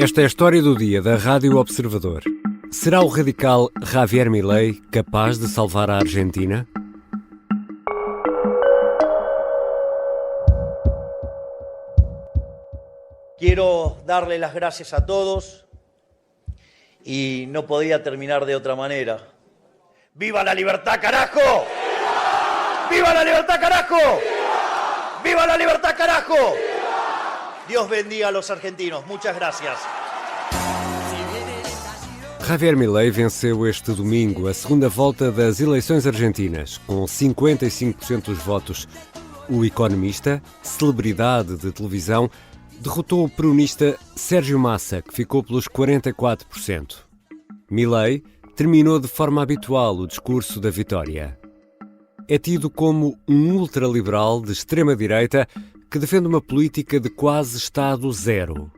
Esta é a história do dia da Rádio Observador. Será o radical Javier Milei capaz de salvar a Argentina? Quiero darle las gracias a todos y no podía terminar de otra manera. ¡Viva la libertad, carajo! ¡Viva la libertad, carajo! ¡Viva la libertad, carajo! Dios bendiga a los argentinos. Muchas gracias. Javier Milei venceu este domingo a segunda volta das eleições argentinas, com 55% dos votos. O economista, celebridade de televisão, derrotou o peronista Sérgio Massa, que ficou pelos 44%. Milei terminou de forma habitual o discurso da vitória. É tido como um ultraliberal de extrema-direita que defende uma política de quase Estado zero.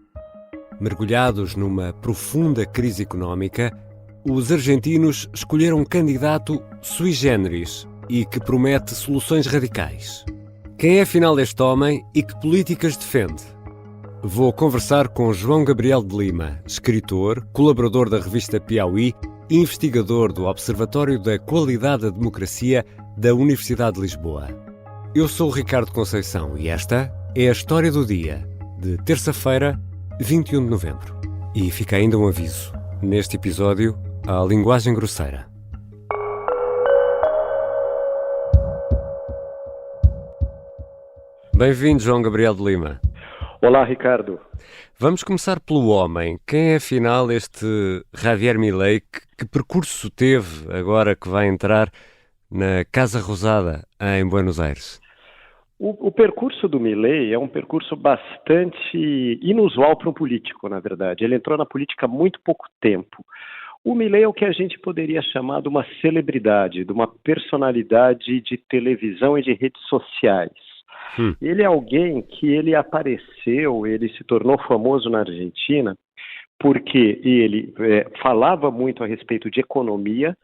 Mergulhados numa profunda crise económica, os argentinos escolheram um candidato sui generis e que promete soluções radicais. Quem é afinal este homem e que políticas defende? Vou conversar com João Gabriel de Lima, escritor, colaborador da revista Piauí e investigador do Observatório da Qualidade da Democracia da Universidade de Lisboa. Eu sou o Ricardo Conceição e esta é a história do dia, de terça-feira, 21 de novembro. E fica ainda um aviso. Neste episódio, há linguagem grosseira. Bem-vindo, João Gabriel de Lima. Olá, Ricardo. Vamos começar pelo homem. Quem é, afinal, este Javier Milei? Que percurso teve agora que vai entrar na Casa Rosada, em Buenos Aires? O percurso do Milei é um percurso bastante inusual para um político, na verdade. Ele entrou na política há muito pouco tempo. O Milei é o que a gente poderia chamar de uma celebridade, de uma personalidade de televisão e de redes sociais. Ele é alguém que ele apareceu, ele se tornou famoso na Argentina porque ele falava muito a respeito de economia,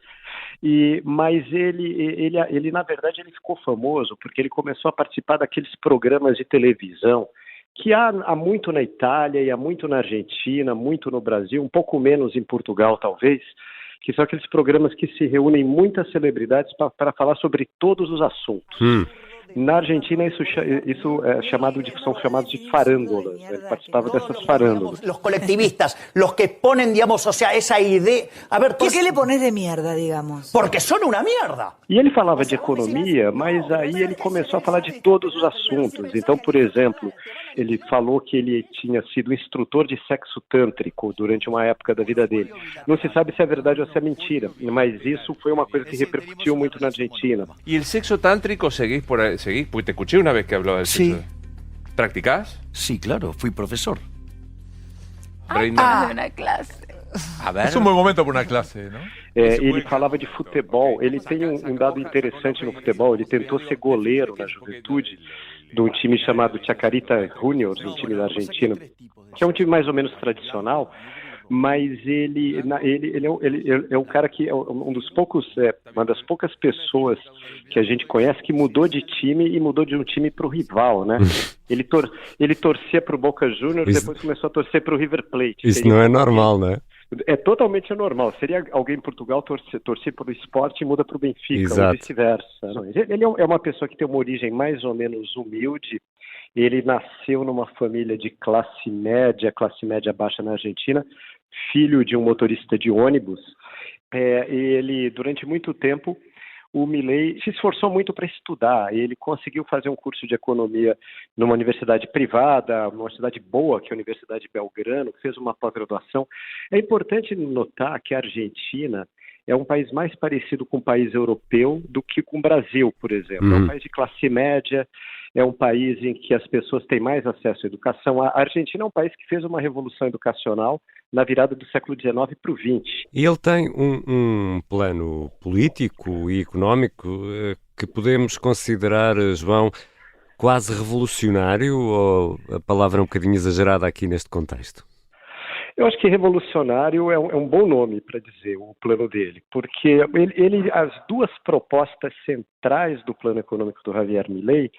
mas ele na verdade ele ficou famoso porque ele começou a participar daqueles programas de televisão que há muito na Itália e há muito na Argentina, muito no Brasil, um pouco menos em Portugal talvez, que são aqueles programas que se reúnem muitas celebridades para falar sobre todos os assuntos. Na Argentina isso são chamados de farándulas. Ele participava dessas farándulas. Los colectivistas, los que ponen, digamos, o sea, esa idea... A ver, ¿Por qué le pones de mierda, digamos? Porque son una mierda. E ele falava de economia, mas aí ele começou a falar de todos os assuntos. Então, por exemplo, ele falou que ele tinha sido instrutor de sexo tântrico durante uma época da vida dele. Não se sabe se é verdade ou se é mentira, mas isso foi uma coisa que repercutiu muito na Argentina. ¿Y el sexo tántrico seguís por ahí? Porque te escuché una vez que hablaba del sexo. ¿Practicás? Sí, claro, fui profesor. Reina. Una clase. A ver. Es un buen momento para una clase, ¿no? Ele falava de futebol, ele tem um dado interessante no futebol, ele tentou ser goleiro na juventude de um time chamado Chacarita Juniors, um time da Argentina, que é um time mais ou menos tradicional, mas ele é um cara que é uma das poucas pessoas que a gente conhece que mudou de time e mudou de um time para o rival, né? Ele torcia para o Boca Juniors, depois começou a torcer para o River Plate. Isso não é normal, não é? É totalmente anormal. Seria alguém em Portugal torcer para o Sport e muda para o Benfica, Exato. ou vice-versa. Ele é uma pessoa que tem uma origem mais ou menos humilde. Ele nasceu numa família de classe média baixa na Argentina, filho de um motorista de ônibus. Ele, durante muito tempo, o Milei se esforçou muito para estudar. Ele conseguiu fazer um curso de economia numa universidade privada, numa cidade boa, que é a Universidade Belgrano, fez uma pós-graduação. É importante notar que a Argentina é um país mais parecido com um país europeu do que com o Brasil, por exemplo. É um país de classe média, é um país em que as pessoas têm mais acesso à educação. A Argentina é um país que fez uma revolução educacional na virada do século XIX para o XX. E ele tem um plano político e económico que podemos considerar, João, quase revolucionário, ou a palavra é um bocadinho exagerada aqui neste contexto? Eu acho que revolucionário é um bom nome para dizer o plano dele, porque as duas propostas centrais do plano econômico do Javier Milei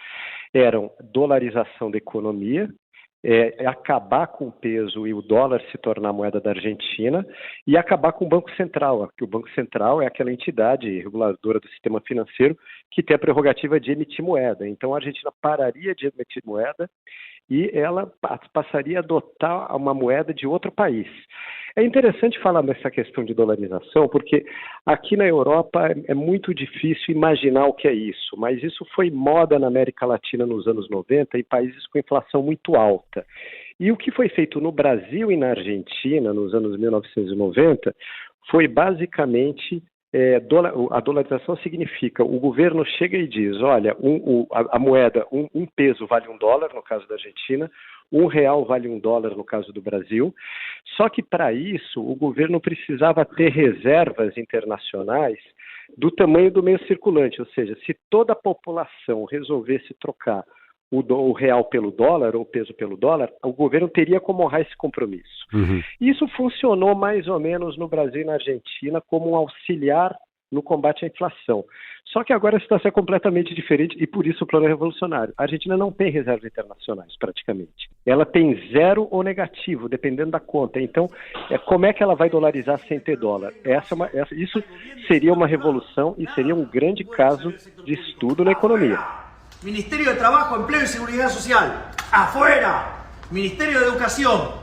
eram dolarização da economia é acabar com o peso e o dólar se tornar a moeda da Argentina e acabar com o Banco Central, que o Banco Central é aquela entidade reguladora do sistema financeiro que tem a prerrogativa de emitir moeda. Então a Argentina pararia de emitir moeda e ela passaria a adotar uma moeda de outro país. É interessante falar dessa questão de dolarização, porque aqui na Europa é muito difícil imaginar o que é isso, mas isso foi moda na América Latina nos anos 90 em países com inflação muito alta. E o que foi feito no Brasil e na Argentina nos anos 1990 foi basicamente a dolarização significa o governo chega e diz, olha, a moeda, um peso vale $1 no caso da Argentina, R$1 vale $1 no caso do Brasil, só que para isso o governo precisava ter reservas internacionais do tamanho do meio circulante, ou seja, se toda a população resolvesse trocar o real pelo dólar, ou o peso pelo dólar, o governo teria como honrar esse compromisso. Uhum. Isso funcionou mais ou menos no Brasil e na Argentina como um auxiliar no combate à inflação. Só que agora a situação é completamente diferente e por isso o plano é revolucionário. A Argentina não tem reservas internacionais, praticamente. Ela tem zero ou negativo, dependendo da conta. Então, como é que ela vai dolarizar sem ter dólar? Isso seria uma revolução e seria um grande caso de estudo na economia. Ministerio de Trabajo, Empleo y Seguridad Social, afuera. Ministerio de Educación,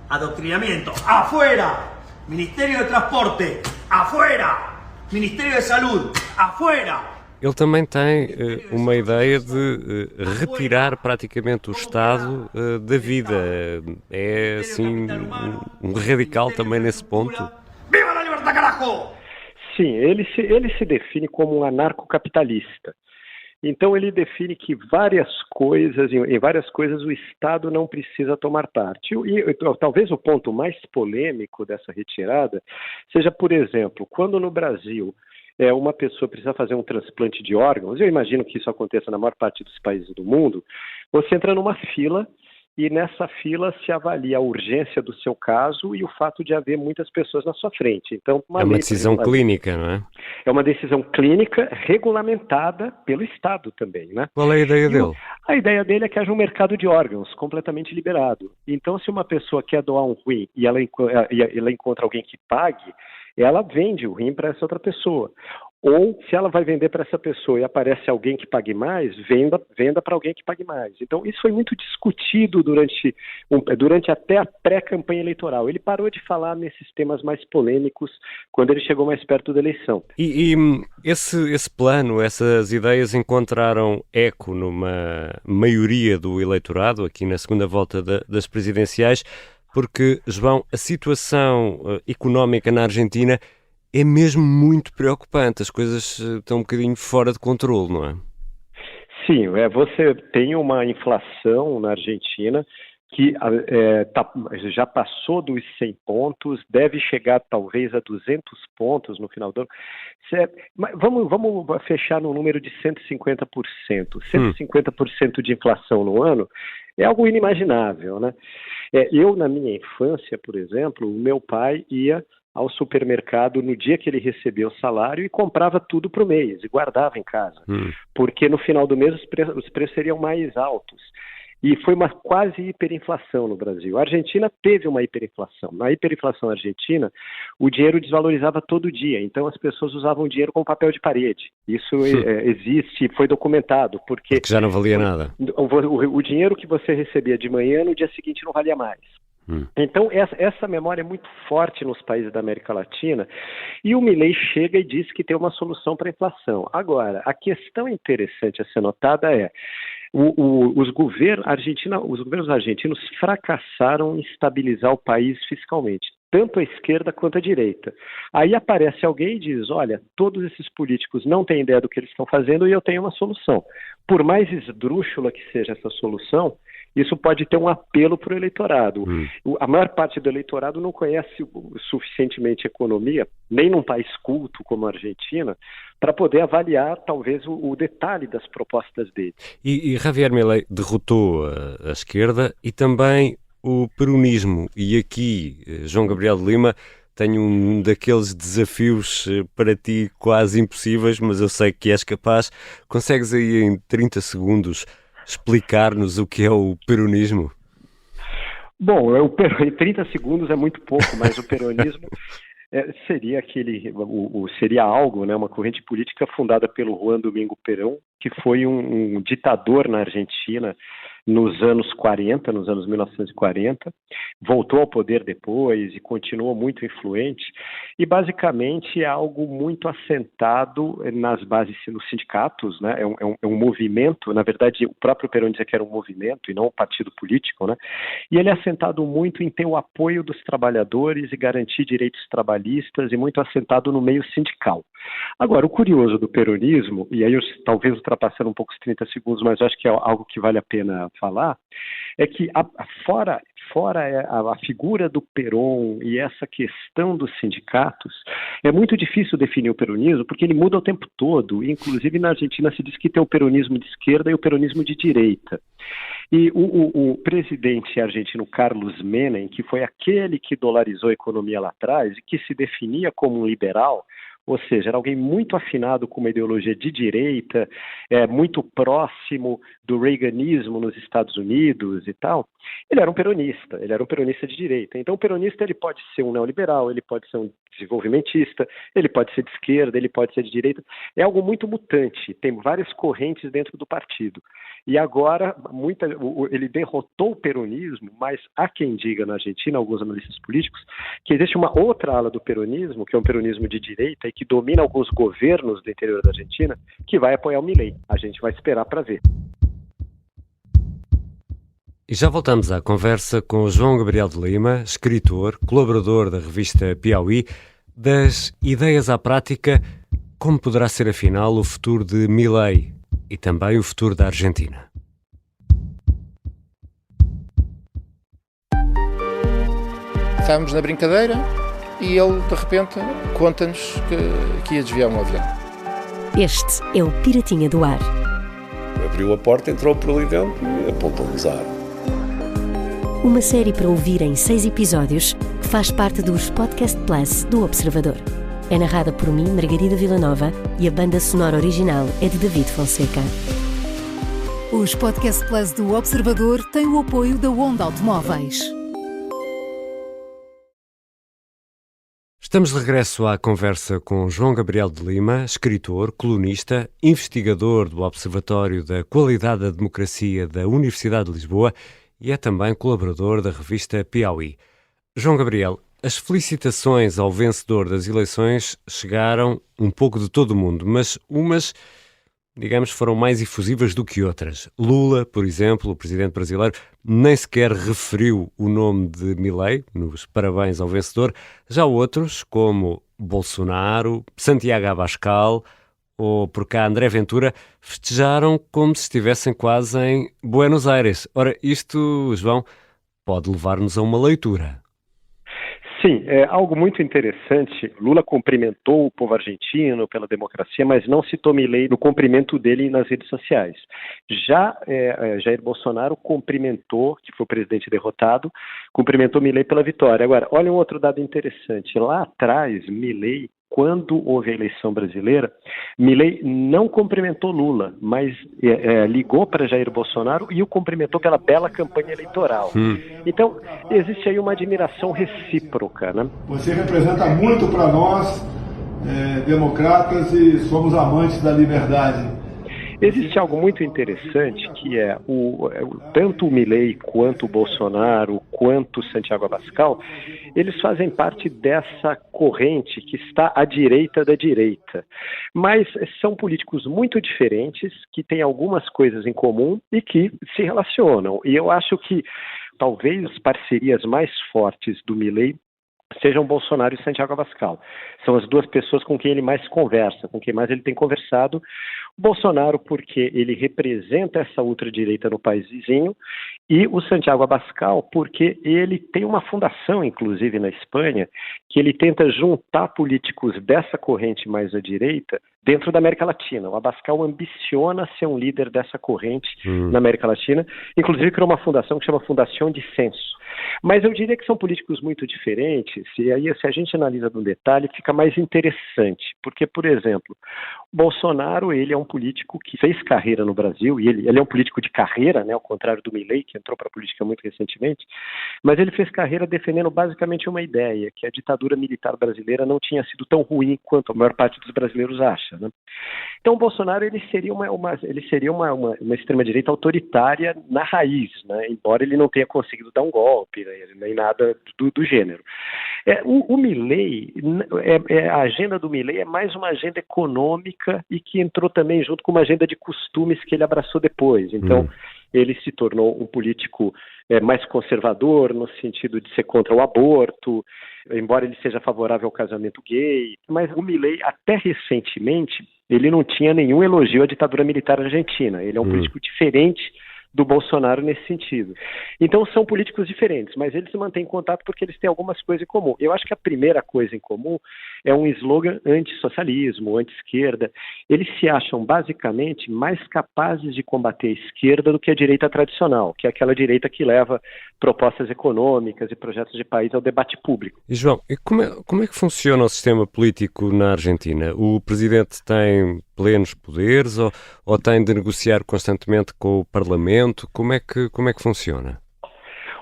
adoctrinamiento, afuera. Ministerio de Transporte, afuera. Ministerio de Salud, afuera. Ele também tem uma ideia de retirar praticamente o Estado da vida. É, assim, um radical também nesse ponto. ¡Viva la libertad, carajo! Sim, ele se define como um anarcocapitalista. Então ele define que em várias coisas o Estado não precisa tomar parte. E talvez o ponto mais polêmico dessa retirada seja, por exemplo, quando no Brasil uma pessoa precisa fazer um transplante de órgãos, eu imagino que isso aconteça na maior parte dos países do mundo, você entra numa fila e nessa fila se avalia a urgência do seu caso e o fato de haver muitas pessoas na sua frente. Então, é uma decisão clínica, não é? É uma decisão clínica regulamentada pelo Estado também, né? Qual é a ideia dele? A ideia dele é que haja um mercado de órgãos completamente liberado. Então, se uma pessoa quer doar um rim e ela encontra alguém que pague, ela vende o rim para essa outra pessoa. Ou, se ela vai vender para essa pessoa e aparece alguém que pague mais, venda para alguém que pague mais. Então, isso foi muito discutido durante até a pré-campanha eleitoral. Ele parou de falar nesses temas mais polêmicos quando ele chegou mais perto da eleição. E esse plano, essas ideias encontraram eco numa maioria do eleitorado, aqui na segunda volta das presidenciais, porque, João, a situação económica na Argentina é mesmo muito preocupante, as coisas estão um bocadinho fora de controle, não é? Sim, você tem uma inflação na Argentina que já passou dos 100 pontos, deve chegar talvez a 200 pontos no final do ano. Vamos fechar no número de 150%. 150% de inflação no ano é algo inimaginável, né? Eu, na minha infância, por exemplo, o meu pai ia ao supermercado no dia que ele recebia o salário e comprava tudo para o mês e guardava em casa, porque no final do mês os preços seriam mais altos. E foi uma quase hiperinflação no Brasil. A Argentina teve uma hiperinflação. Na hiperinflação argentina, o dinheiro desvalorizava todo dia, então as pessoas usavam o dinheiro como papel de parede. Isso existe, foi documentado, porque já não valia nada. O dinheiro que você recebia de manhã, no dia seguinte não valia mais. Então, essa memória é muito forte nos países da América Latina e o Milei chega e diz que tem uma solução para a inflação. Agora, a questão interessante a ser notada é os governos argentinos fracassaram em estabilizar o país fiscalmente, tanto a esquerda quanto a direita. Aí aparece alguém e diz, olha, todos esses políticos não têm ideia do que eles estão fazendo e eu tenho uma solução. Por mais esdrúxula que seja essa solução, isso pode ter um apelo para o eleitorado. A maior parte do eleitorado não conhece suficientemente economia, nem num país culto como a Argentina, para poder avaliar, talvez, o detalhe das propostas dele. E Javier Milei derrotou a esquerda e também o peronismo. E aqui, João Gabriel de Lima, tenho um daqueles desafios para ti quase impossíveis, mas eu sei que és capaz. Consegues aí em 30 segundos explicar-nos o que é o peronismo? Bom, em 30 segundos é muito pouco, mas o peronismo seria seria algo, né, uma corrente política fundada pelo Juan Domingo Perón, que foi um ditador na Argentina nos anos 40, nos anos 1940, voltou ao poder depois e continuou muito influente, e basicamente é algo muito assentado nas bases, nos sindicatos, né? É um movimento, na verdade o próprio Perón dizia que era um movimento e não um partido político, né? E ele é assentado muito em ter o apoio dos trabalhadores e garantir direitos trabalhistas e muito assentado no meio sindical. Agora, o curioso do peronismo, e aí eu talvez ultrapassando um pouco os 30 segundos, mas eu acho que é algo que vale a pena falar, é que fora a figura do Perón e essa questão dos sindicatos, é muito difícil definir o peronismo, porque ele muda o tempo todo. Inclusive na Argentina se diz que tem o peronismo de esquerda e o peronismo de direita. E o presidente argentino Carlos Menem, que foi aquele que dolarizou a economia lá atrás e que se definia como um liberal, ou seja, era alguém muito afinado com uma ideologia de direita, muito próximo do reaganismo nos Estados Unidos e tal. Ele era um peronista de direita. Então o peronista ele pode ser um neoliberal, ele pode ser um desenvolvimentista, ele pode ser de esquerda, ele pode ser de direita. É algo muito mutante, tem várias correntes dentro do partido. E agora ele derrotou o peronismo, mas há quem diga na Argentina, alguns analistas políticos, que existe uma outra ala do peronismo, que é um peronismo de direita e que domina alguns governos do interior da Argentina, que vai apoiar o Milei. A gente vai esperar para ver. E já voltamos à conversa com o João Gabriel de Lima, escritor, colaborador da revista Piauí, das ideias à prática, como poderá ser afinal o futuro de Milei e também o futuro da Argentina. Estávamos na brincadeira e ele, de repente, conta-nos que ia desviar um avião. Este é o Piratinha do Ar. Abriu a porta, entrou por ali dentro e apontou-nos a arma. Uma série para ouvir em 6 episódios que faz parte dos Podcast Plus do Observador. É narrada por mim, Margarida Villanova, e a banda sonora original é de David Fonseca. Os Podcast Plus do Observador têm o apoio da Onda Automóveis. Estamos de regresso à conversa com João Gabriel de Lima, escritor, colunista, investigador do Observatório da Qualidade da Democracia da Universidade de Lisboa e é também colaborador da revista Piauí. João Gabriel, as felicitações ao vencedor das eleições chegaram um pouco de todo o mundo, mas umas, digamos, foram mais efusivas do que outras. Lula, por exemplo, o presidente brasileiro, nem sequer referiu o nome de Milei nos parabéns ao vencedor. Já outros, como Bolsonaro, Santiago Abascal ou por cá André Ventura, festejaram como se estivessem quase em Buenos Aires. Ora, isto, João, pode levar-nos a uma leitura. Sim, é algo muito interessante. Lula cumprimentou o povo argentino pela democracia, mas não citou Milei no cumprimento dele nas redes sociais. Já Jair Bolsonaro cumprimentou, que foi o presidente derrotado, cumprimentou Milei pela vitória. Agora, olha um outro dado interessante. Lá atrás, Milei, quando houve a eleição brasileira, Milei não cumprimentou Lula, mas ligou para Jair Bolsonaro e o cumprimentou pela bela campanha eleitoral. Então, existe aí uma admiração recíproca, né? Você representa muito para nós, democratas, e somos amantes da liberdade. Existe algo muito interessante que é tanto o Milei quanto o Bolsonaro, quanto o Santiago Abascal, eles fazem parte dessa corrente que está à direita da direita. Mas são políticos muito diferentes, que têm algumas coisas em comum e que se relacionam. E eu acho que talvez as parcerias mais fortes do Milei sejam Bolsonaro e Santiago Abascal. São as duas pessoas com quem ele mais conversa, com quem mais ele tem conversado. Bolsonaro porque ele representa essa ultradireita no país vizinho, e o Santiago Abascal porque ele tem uma fundação, inclusive na Espanha, que ele tenta juntar políticos dessa corrente mais à direita, dentro da América Latina. O Abascal ambiciona ser um líder dessa corrente na América Latina, inclusive criou uma fundação que chama Fundação de Censo. Mas eu diria que são políticos muito diferentes, e aí se a gente analisa no detalhe, fica mais interessante, porque, por exemplo, Bolsonaro, ele é um político que fez carreira no Brasil, e ele é um político de carreira, né, ao contrário do Milei, que entrou para a política muito recentemente, mas ele fez carreira defendendo basicamente uma ideia, que a ditadura militar brasileira não tinha sido tão ruim quanto a maior parte dos brasileiros acha, né? Então, o Bolsonaro, ele seria uma extrema-direita autoritária na raiz, né, embora ele não tenha conseguido dar um golpe, né, nem nada do gênero. O Milei, a agenda do Milei é mais uma agenda econômica e que entrou também junto com uma agenda de costumes que ele abraçou depois. Então, ele se tornou um político mais conservador, no sentido de ser contra o aborto, embora ele seja favorável ao casamento gay. Mas o Milei, até recentemente, ele não tinha nenhum elogio à ditadura militar argentina. Ele é um político diferente do Bolsonaro nesse sentido. Então são políticos diferentes, mas eles se mantêm em contato porque eles têm algumas coisas em comum. Eu acho que a primeira coisa em comum é um slogan anti-socialismo, anti-esquerda. Eles se acham basicamente mais capazes de combater a esquerda do que a direita tradicional, que é aquela direita que leva propostas econômicas e projetos de país ao debate público. E João, como é que funciona o sistema político na Argentina? O presidente tem plenos poderes ou tem de negociar constantemente com o Parlamento? Como é que funciona?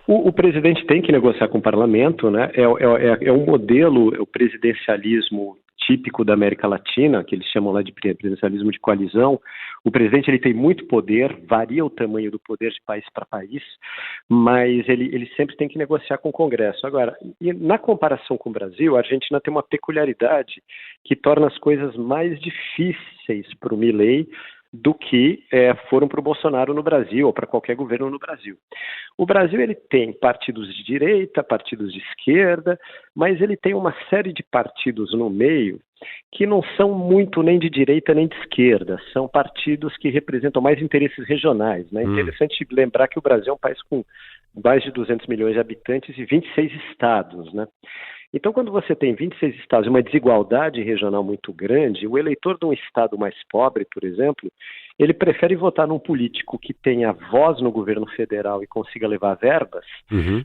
O presidente tem que negociar com o Parlamento, né? É um modelo, o presidencialismo típico da América Latina, que eles chamam lá de presidencialismo de coalizão. O presidente, ele tem muito poder, varia o tamanho do poder de país para país, mas ele sempre tem que negociar com o Congresso. Agora, na comparação com o Brasil, a Argentina tem uma peculiaridade que torna as coisas mais difíceis para o Milei do que foram para o Bolsonaro no Brasil ou para qualquer governo no Brasil. O Brasil, ele tem partidos de direita, partidos de esquerda, mas ele tem uma série de partidos no meio que não são muito nem de direita nem de esquerda, são partidos que representam mais interesses regionais, né? Interessante lembrar que o Brasil é um país com mais de 200 milhões de habitantes e 26 estados, né? Então, quando você tem 26 estados e uma desigualdade regional muito grande, o eleitor de um estado mais pobre, por exemplo, ele prefere votar num político que tenha voz no governo federal e consiga levar verbas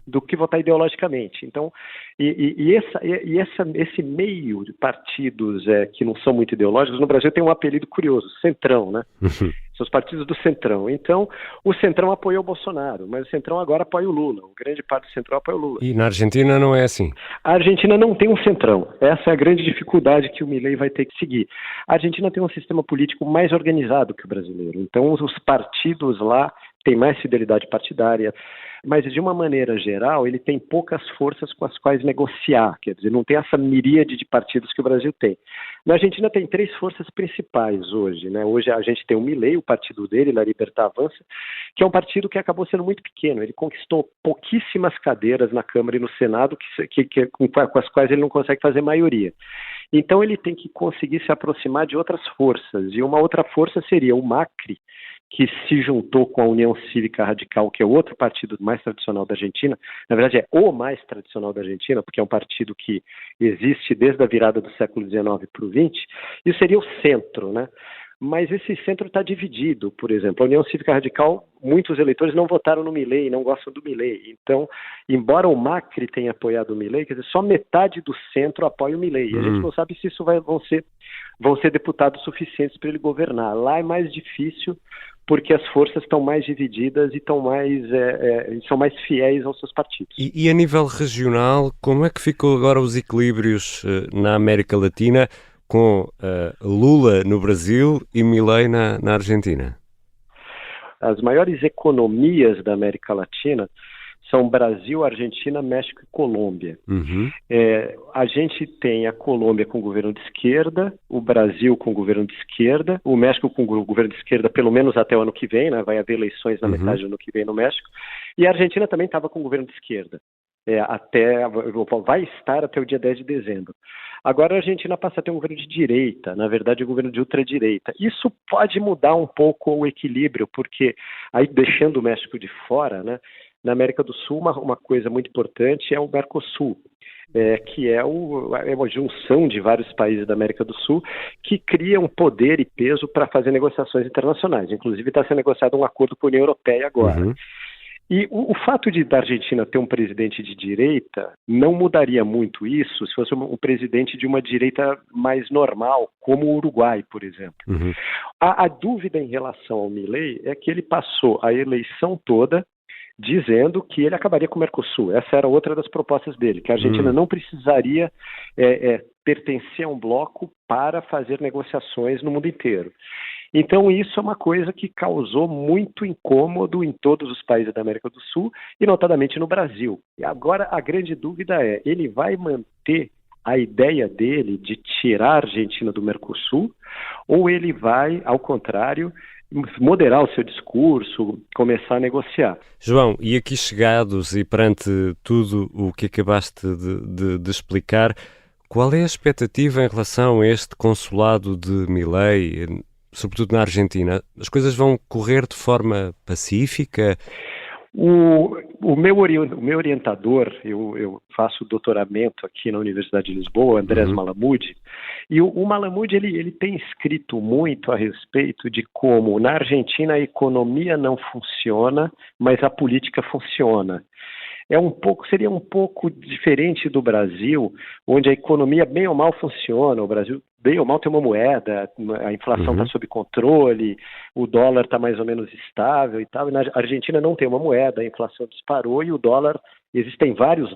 do que votar ideologicamente. Então, esse meio de partidos que não são muito ideológicos, no Brasil tem um apelido curioso, Centrão, né? São os partidos do Centrão. Então, o Centrão apoiou o Bolsonaro, mas o Centrão agora apoia o Lula. O grande parte do Centrão apoia o Lula. E na Argentina não é assim? A Argentina não tem um Centrão. Essa é a grande dificuldade que o Milei vai ter que seguir. A Argentina tem um sistema político mais organizado que o brasileiro. Então, os partidos lá têm mais fidelidade partidária, mas de uma maneira geral ele tem poucas forças com as quais negociar, quer dizer, não tem essa miríade de partidos que o Brasil tem. Na Argentina tem 3 forças principais hoje, né? Hoje a gente tem o Milei, o partido dele, La Libertad Avança, que é um partido que acabou sendo muito pequeno, ele conquistou pouquíssimas cadeiras na Câmara e no Senado com as quais ele não consegue fazer maioria. Então ele tem que conseguir se aproximar de outras forças, e uma outra força seria o Macri, que se juntou com a União Cívica Radical, que é outro partido mais tradicional da Argentina. Na verdade, é o mais tradicional da Argentina, porque é um partido que existe desde a virada do século XIX para o XX. Isso seria o centro, né? Mas esse centro está dividido. Por exemplo, a União Cívica Radical, muitos eleitores não votaram no Milei, não gostam do Milei. Então, embora o Macri tenha apoiado o Milei, quer dizer, só metade do centro apoia o Milei. E a gente não sabe se isso vão ser deputados suficientes para ele governar. Lá é mais difícil, porque as forças estão mais divididas e são mais fiéis aos seus partidos. E a nível regional, como é que ficam agora os equilíbrios na América Latina com Lula no Brasil e Milei na Argentina? As maiores economias da América Latina são Brasil, Argentina, México e Colômbia. A gente tem a Colômbia com governo de esquerda, o Brasil com governo de esquerda, o México com governo de esquerda pelo menos até o ano que vem, né? Vai haver eleições na metade do ano que vem no México, e a Argentina também estava com governo de esquerda. Vai estar até o dia 10 de dezembro. Agora a Argentina passa a ter um governo de direita, na verdade um governo de ultradireita. Isso pode mudar um pouco o equilíbrio, porque aí deixando o México de fora, né, na América do Sul uma coisa muito importante é o Mercosul. que é uma junção de vários países da América do Sul que cria um poder e peso para fazer negociações internacionais. Inclusive está sendo negociado um acordo com a União Europeia agora. Uhum. E o fato da Argentina ter um presidente de direita não mudaria muito isso se fosse um presidente de uma direita mais normal, como o Uruguai, por exemplo. Uhum. A dúvida em relação ao Milei é que ele passou a eleição toda dizendo que ele acabaria com o Mercosul. Essa era outra das propostas dele, que a Argentina não precisaria pertencer a um bloco para fazer negociações no mundo inteiro. Então isso é uma coisa que causou muito incômodo em todos os países da América do Sul e notadamente no Brasil. E agora a grande dúvida é, ele vai manter a ideia dele de tirar a Argentina do Mercosul ou ele vai, ao contrário, moderar o seu discurso, começar a negociar? João, e aqui chegados e perante tudo o que acabaste de explicar, qual é a expectativa em relação a este consulado de Milei, sobretudo na Argentina? As coisas vão correr de forma pacífica? O meu orientador, eu faço doutoramento aqui na Universidade de Lisboa, Andrés Malamud, e o Malamud ele tem escrito muito a respeito de como na Argentina a economia não funciona, mas a política funciona. Seria um pouco diferente do Brasil, onde a economia bem ou mal funciona. O Brasil bem ou mal tem uma moeda, a inflação está sob controle, o dólar está mais ou menos estável e tal. E na Argentina não tem uma moeda, a inflação disparou e o dólar, existem várias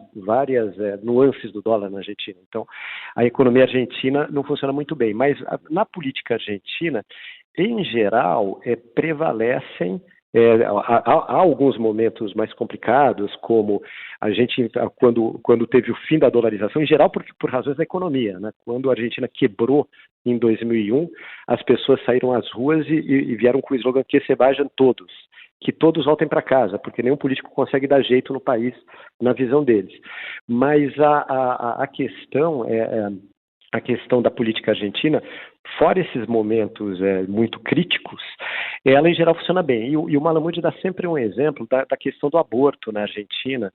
nuances do dólar na Argentina. Então, a economia argentina não funciona muito bem. Mas na política argentina, em geral, prevalecem. Há alguns momentos mais complicados, como a gente, quando teve o fim da dolarização, em geral por razões da economia, né? Quando a Argentina quebrou em 2001, as pessoas saíram às ruas e vieram com o slogan "que se vayan todos", que todos voltem para casa, porque nenhum político consegue dar jeito no país, na visão deles. Mas a questão a questão da política argentina, fora esses momentos muito críticos, ela em geral funciona bem. E o Malamud dá sempre um exemplo da questão do aborto na Argentina.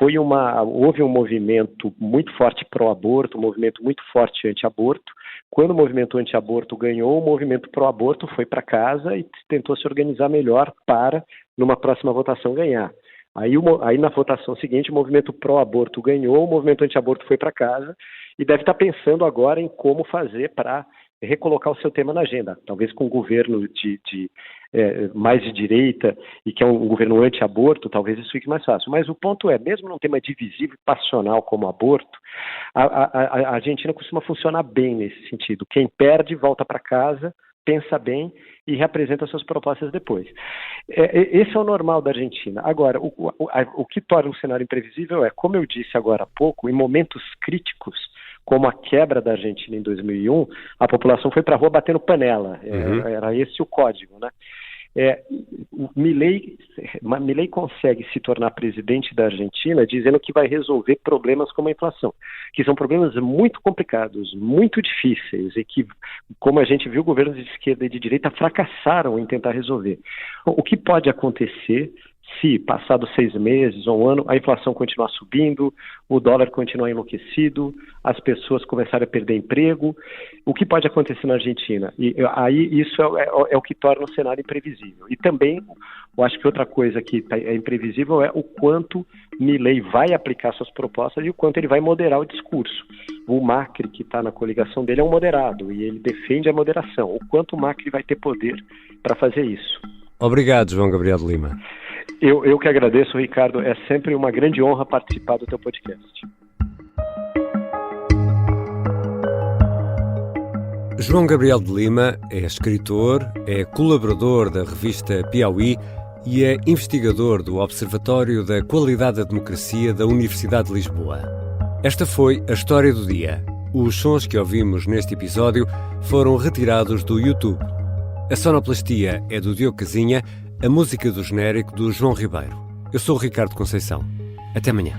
Houve um movimento muito forte pró-aborto, um movimento muito forte anti-aborto. Quando o movimento anti-aborto ganhou, o movimento pró-aborto foi para casa e tentou se organizar melhor para, numa próxima votação, ganhar. Aí na votação seguinte, o movimento pró-aborto ganhou, o movimento anti-aborto foi para casa e deve estar pensando agora em como fazer para recolocar o seu tema na agenda, talvez com um governo mais de direita e que é um governo anti-aborto, talvez isso fique mais fácil. Mas o ponto é, mesmo num tema divisivo e passional como o aborto, a Argentina costuma funcionar bem nesse sentido. Quem perde volta para casa, pensa bem e reapresenta suas propostas depois. Esse é o normal da Argentina. Agora, o que torna o cenário imprevisível como eu disse agora há pouco, em momentos críticos, como a quebra da Argentina em 2001, a população foi para a rua batendo panela. Era esse o código, né? O Milei consegue se tornar presidente da Argentina dizendo que vai resolver problemas como a inflação, que são problemas muito complicados, muito difíceis e que, como a gente viu, governos de esquerda e de direita fracassaram em tentar resolver. O que pode acontecer se, passados 6 meses ou um ano, a inflação continuar subindo, o dólar continuar enlouquecido, as pessoas começarem a perder emprego, o que pode acontecer na Argentina? E aí isso é o que torna o cenário imprevisível. E também, eu acho que outra coisa que é imprevisível é o quanto Milei vai aplicar suas propostas e o quanto ele vai moderar o discurso. O Macri, que está na coligação dele, é um moderado e ele defende a moderação. O quanto o Macri vai ter poder para fazer isso. Obrigado, João Gabriel de Lima. Eu que agradeço, Ricardo. É sempre uma grande honra participar do teu podcast. João Gabriel de Lima é escritor, é colaborador da revista Piauí e é investigador do Observatório da Qualidade da Democracia da Universidade de Lisboa. Esta foi a história do dia. Os sons que ouvimos neste episódio foram retirados do YouTube. A sonoplastia é do Diogo Casinha, a música do genérico do João Ribeiro. Eu sou o Ricardo Conceição. Até amanhã.